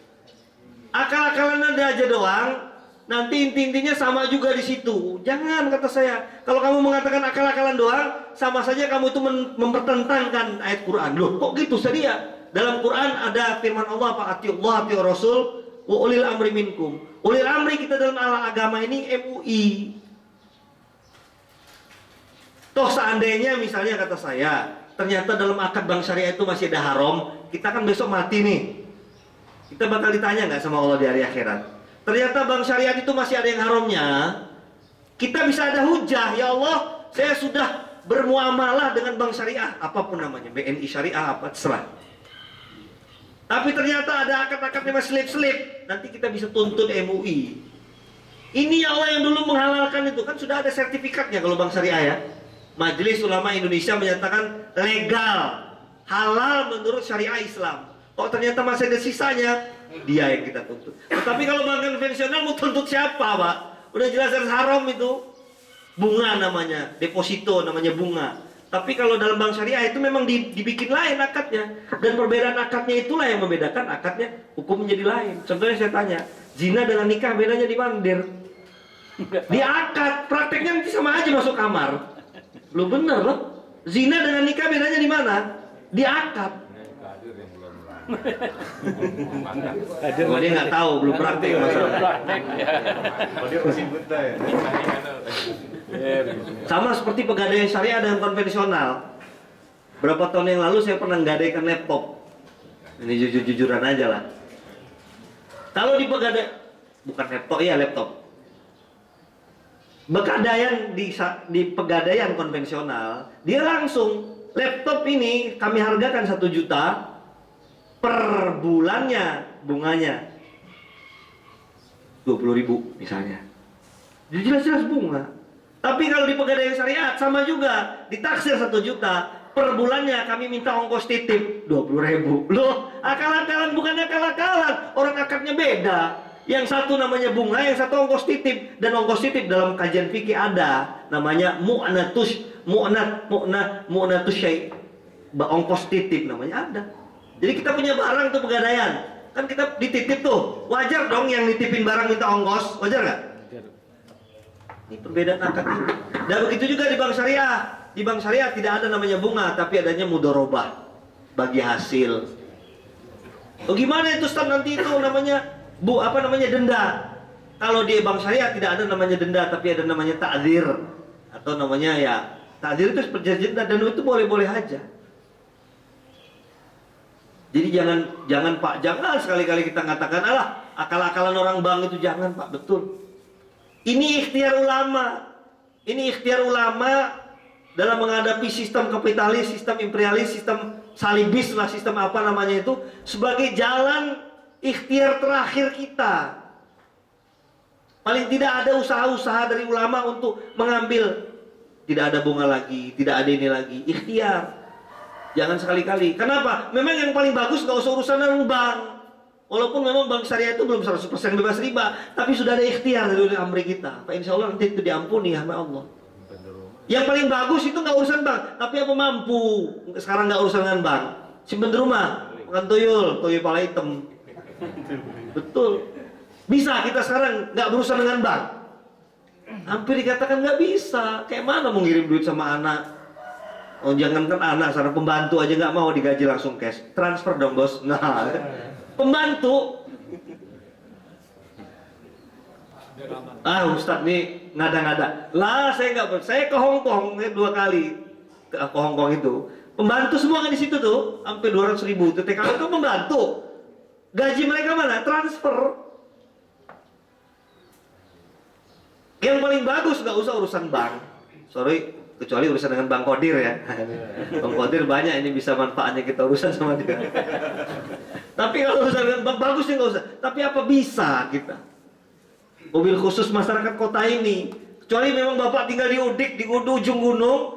Akal-akalan aja doang. Nanti inti-intinya sama juga di situ. Jangan, kata saya. Kalau kamu mengatakan akal-akalan doang, sama saja kamu itu mempertentangkan ayat Quran. Loh, kok gitu sedia? Dalam Quran ada firman Allah, atiullah, atiur Rasul, wa ulil amri minkum. Ulil amri kita dalam agama ini MUI. Toh seandainya misalnya kata saya, ternyata dalam akad bank syariah itu masih ada haram, kita kan besok mati nih. Kita bakal ditanya nggak sama Allah di hari akhirat? Ternyata bank syariat itu masih ada yang haramnya. Kita bisa ada hujah, ya Allah, saya sudah bermuamalah dengan bank syariah, apapun namanya, BNI syariah, apa terserah. Tapi ternyata ada akad-akadnya masih selip-selip, nanti kita bisa tuntut MUI. Ini ya Allah yang dulu menghalalkan itu, kan sudah ada sertifikatnya kalau bank syariah ya. Majelis Ulama Indonesia menyatakan legal, halal menurut syariah Islam. Kok ternyata masih ada sisanya, dia yang kita tuntut. Tapi kalau bank konvensional mau tuntut siapa, Pak? Udah jelas-jelas haram itu. Bunga namanya, deposito namanya bunga. Tapi kalau dalam bank syariah itu memang dibikin lain akadnya. Dan perbedaan akadnya itulah yang membedakan akadnya hukum menjadi lain. Contohnya saya tanya, zina dengan nikah bedanya di mana, Dir? Di akad, prakteknya nanti sama aja masuk kamar. Lu bener loh. Zina dengan nikah bedanya di mana? Di akad. Oh, dia nggak tahu, belum praktek masalah. Sama seperti pegadaian syariah dan konvensional. Berapa tahun yang lalu saya pernah nggadaikan laptop. Ini jujur-jujuran aja lah. Kalau di bukan laptop, iya laptop. Pegadaian di pegadaian konvensional, dia langsung laptop ini kami hargakan 1 juta. Per bulannya bunganya 20.000 misalnya. Jadi jelas-jelas bunga. Tapi kalau di pegadaian syariat sama juga, ditaksir 1 juta, per bulannya kami minta ongkos titip 20.000. Loh, akal-akalan bukan akal-akalan. Orang akadnya beda. Yang satu namanya bunga, yang satu ongkos titip. Dan ongkos titip dalam kajian fikih ada namanya mu'natus syai'. Ongkos titip namanya ada. Jadi kita punya barang tuh pegadaian, kan kita dititip tuh, wajar dong yang nitipin barang minta ongkos, wajar nggak? Ini perbedaan akad ini. Dan begitu juga di bank syariah. Di bank syariah tidak ada namanya bunga, tapi adanya mudharabah, bagi hasil. Oh gimana itu Ustaz nanti itu namanya denda? Kalau di bank syariah tidak ada namanya denda, tapi ada namanya ta'dzir atau namanya ya ta'dzir itu perjanjian dan itu boleh-boleh aja. Jadi jangan Pak, jangan sekali-kali kita katakan alah akal-akalan orang bank itu, jangan Pak, betul. Ini ikhtiar ulama. Ini ikhtiar ulama dalam menghadapi sistem kapitalis, sistem imperialis, sistem salibis lah, sistem apa namanya itu, sebagai jalan ikhtiar terakhir kita. Paling tidak ada usaha-usaha dari ulama untuk mengambil, tidak ada bunga lagi, tidak ada ini lagi, ikhtiar. Jangan sekali-kali. Kenapa? Memang yang paling bagus nggak usah urusan dengan bank. Walaupun memang bank syariah itu belum 100% bebas riba, tapi sudah ada ikhtiar dari amri kita. Pak Insya Allah nanti itu diampuni sama Allah. Yang paling bagus itu nggak urusan bank, tapi apa mampu. Sekarang nggak urusan dengan bank. Simpen di rumah, makan tuyul pala hitam. Betul. Bisa kita sekarang nggak berurusan dengan bank. Hampir dikatakan nggak bisa. Kayak mana mau ngirim duit sama anak? Oh jangankan anak, seorang pembantu aja nggak mau digaji langsung cash, transfer dong bos. Nah, pembantu. Ustadz nih ngada-ngada. Lah saya nggak, saya ke Hong Kong 2 kali ke Hong Kong itu. Pembantu semua kan di situ tuh, sampai 200.000. TKW itu pembantu. Gaji mereka mana? Transfer. Yang paling bagus nggak usah urusan bank. Sorry. Kecuali urusan dengan Bang Kodir ya. Bang Kodir banyak ini bisa manfaatnya kita urusan sama dia. Tapi kalau urusan dengan bank bagusnya nggak usah. Tapi apa bisa kita? Mobil khusus masyarakat kota ini. Kecuali memang Bapak tinggal di Udik, di ujung gunung.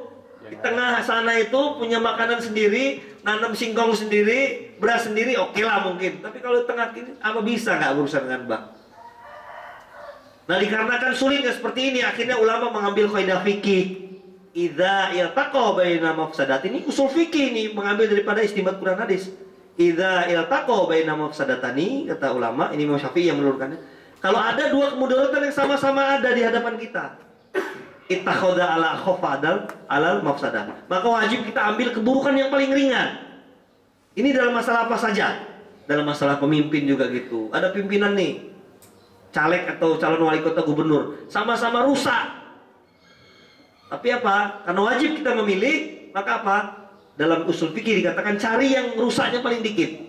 Di tengah sana itu punya makanan sendiri, nanam singkong sendiri, beras sendiri, oke lah mungkin. Tapi kalau di tengah ini, apa bisa nggak berurusan dengan bank? Nah, dikarenakan sulitnya seperti ini, akhirnya ulama mengambil kaidah fikih. Idza iltaqa baina mafsadat, ini usul fikih ini, mengambil daripada istinbat Quran hadis. Idza iltaqa baina mafsadatani, kata ulama, ini Imam Syafi'i yang menurunkannya. Kalau ada dua kemudaratan yang sama-sama ada di hadapan kita, ittakhadha ala khafadal alal mafsadah, maka wajib kita ambil keburukan yang paling ringan. Ini dalam masalah apa saja? Dalam masalah pemimpin juga gitu. Ada pimpinan nih, caleg atau calon wali kota, gubernur, sama-sama rusak. Tapi apa? Karena wajib kita memilih, maka apa? Dalam usul fikih dikatakan cari yang rusaknya paling dikit.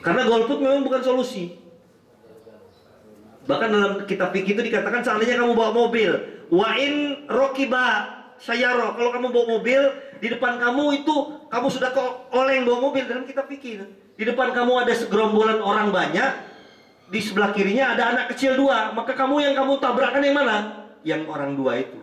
Karena golput memang bukan solusi. Bahkan dalam kitab fikih itu dikatakan seandainya kamu bawa mobil, wa in rokiba sayaro, kalau kamu bawa mobil, di depan kamu itu kamu sudah oleng bawa mobil. Dalam kitab fikih, di depan kamu ada segerombolan orang banyak, di sebelah kirinya ada anak kecil dua, maka kamu yang kamu tabrakan yang mana? Yang orang dua itu.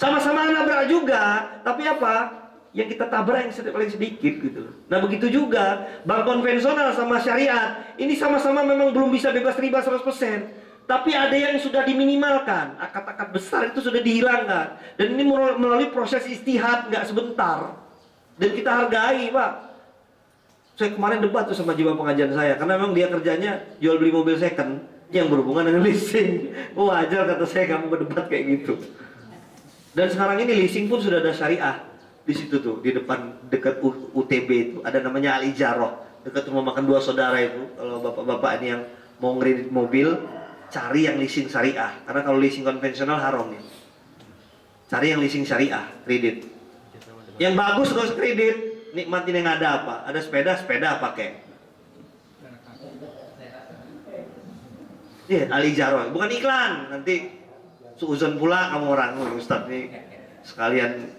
Sama-sama nabrak juga, tapi apa? Yang kita tabrak yang paling sedikit gitu. Nah begitu juga bank konvensional sama syariat, ini sama-sama memang belum bisa bebas riba 100%, tapi ada yang sudah diminimalkan, akad-akad besar itu sudah dihilangkan, dan ini melalui proses istihad, nggak sebentar, dan kita hargai, Pak. Saya kemarin debat tuh sama jiwa pengajian saya, karena memang dia kerjanya jual beli mobil second yang berhubungan dengan leasing. Wajar kata saya kamu berdebat kayak gitu. Dan sekarang ini leasing pun sudah ada syariah. Di situ tuh, di depan dekat UTB itu ada namanya Al-Ijarah, dekat rumah makan dua saudara itu. Kalau bapak-bapak ini yang mau ngeredit mobil, cari yang leasing syariah. Karena kalau leasing konvensional haram ya. Cari yang leasing syariah, kredit. Yang bagus terus kredit, nikmatin yang ada apa? Ada sepeda pakai. Iya, Al-Ijarah, bukan iklan. Nanti suuzon pula kamu orang, Ustadz nih sekalian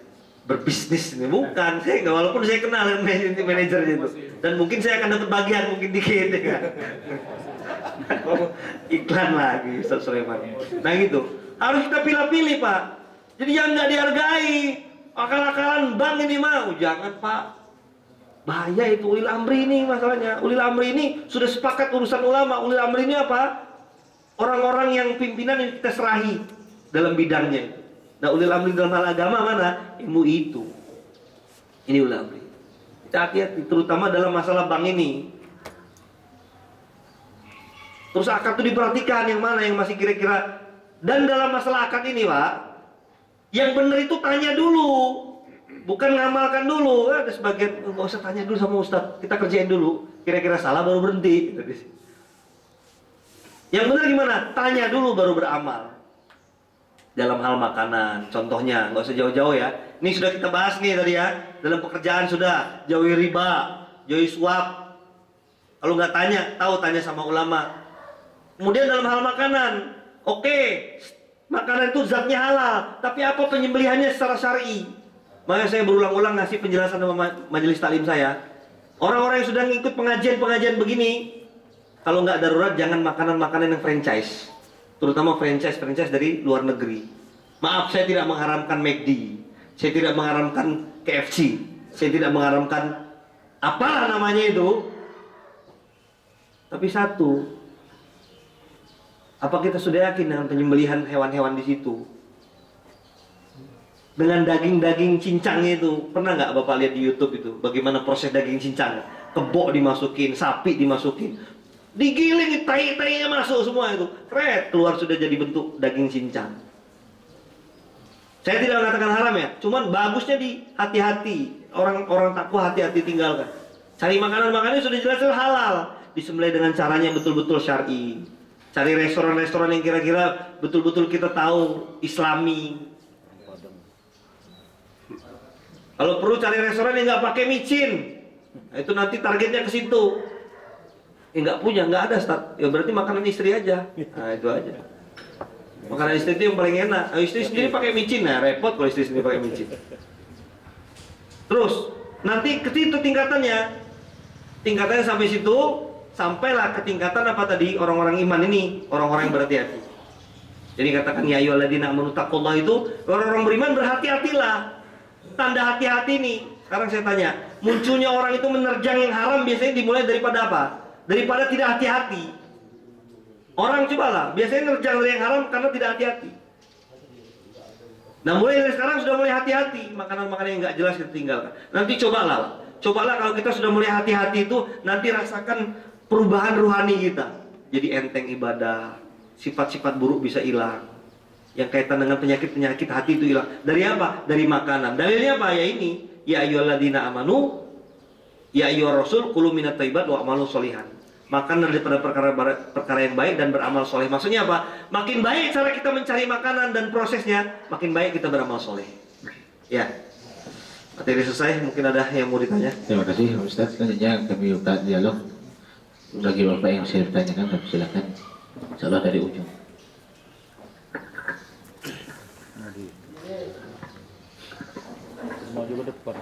berbisnis ini, bukan. Saya nggak, walaupun saya kenal manajernya itu, dan mungkin saya akan dapat bagian mungkin dikit ya kan? Iklan lagi Ustaz Sulaiman. Nah gitu, harus kita pilih-pilih Pak. Jadi yang nggak dihargai, akal-akalan bank ini mau, jangan Pak. Bahaya itu. Ulil amri ini masalahnya. Ulil amri ini sudah sepakat urusan ulama. Ulil amri ini apa? Orang-orang yang pimpinan yang kita serahi dalam bidangnya. Nah, ulil amri dalam hal agama mana? Ilmu itu. Ini ulil amri. Kita hati-hati, terutama dalam masalah bank ini. Terus akad itu diperhatikan yang mana yang masih kira-kira. Dan dalam masalah akad ini, Pak, yang benar itu tanya dulu, bukan ngamalkan dulu. Ada sebagian nggak usah tanya dulu sama Ustadz, kita kerjain dulu. Kira-kira salah baru berhenti. Yang benar gimana? Tanya dulu baru beramal. Dalam hal makanan, contohnya, nggak usah jauh-jauh ya. Ini sudah kita bahas nih tadi ya. Dalam pekerjaan sudah, jauhi riba, jauhi suap. Kalau nggak tanya, tanya sama ulama. Kemudian dalam hal makanan, oke, makanan itu zatnya halal, tapi apa penyembelihannya secara syar'i? Makanya saya berulang-ulang ngasih penjelasan sama majelis taklim saya. Orang-orang yang sudah ngikut pengajian-pengajian begini, kalau nggak darurat jangan makanan-makanan yang franchise. Terutama franchise dari luar negeri. Maaf, saya tidak mengharamkan McD, saya tidak mengharamkan KFC, saya tidak mengharamkan apalah namanya itu. Tapi satu, apa kita sudah yakin dengan penyembelihan hewan-hewan di situ? Dengan daging-daging cincangnya itu, pernah nggak Bapak lihat di YouTube itu bagaimana proses daging cincang? Kebok dimasukin, sapi dimasukin, digiling, tai-tainya masuk semua itu, keluar sudah jadi bentuk daging cincang. Saya tidak mengatakan haram ya, cuman bagusnya di hati-hati, orang takwa hati-hati tinggalkan. Cari makanan-makanannya sudah jelas-jelas halal, disembelih dengan caranya betul-betul syar'i. Cari restoran-restoran yang kira-kira betul-betul kita tahu Islami. Kalau perlu cari restoran yang nggak pakai micin, nah, itu nanti targetnya ke situ. Nggak punya, nggak ada start. Ya berarti makanan istri aja. Nah itu aja. Makanan istri itu yang paling enak. Nah, istri sendiri pakai micin, nah repot kalau istri sendiri pakai micin. Terus nanti ke situ tingkatannya sampai situ, sampailah ke tingkatan apa tadi, orang-orang iman ini, orang-orang yang berhati-hati. Jadi katakan ya ayyuhalladzina amanu taqullah itu orang-orang beriman berhati-hatilah. Tanda hati-hati nih. Sekarang saya tanya, munculnya orang itu menerjang yang haram biasanya dimulai daripada apa? Daripada tidak hati-hati. Orang cobalah, biasanya nerjang dari yang haram karena tidak hati-hati. Nah mulai dari sekarang sudah mulai hati-hati. Makanan-makanan yang nggak jelas kita tinggalkan. Nanti cobalah kalau kita sudah mulai hati-hati itu, nanti rasakan perubahan ruhani kita. Jadi enteng ibadah, sifat-sifat buruk bisa hilang. Yang kaitan dengan penyakit-penyakit hati itu hilang. Dari apa? Dari makanan. Dalilnya apa? Ya ini. Ya ayyuhalladzina amanu, ya ayyuhar rasul kulu minat thayyibat wa amalu sholihan. Makan daripada perkara yang baik dan beramal soleh. Maksudnya apa? Makin baik cara kita mencari makanan dan prosesnya, makin baik kita beramal soleh. Ya. Materi selesai, mungkin ada yang mau ditanya. Terima kasih Ustaz. Selanjutnya kami buka dialog. Bagi Bapak yang saya bertanyakan, silakan. Insyaallah dari ujung. Mau juga depan.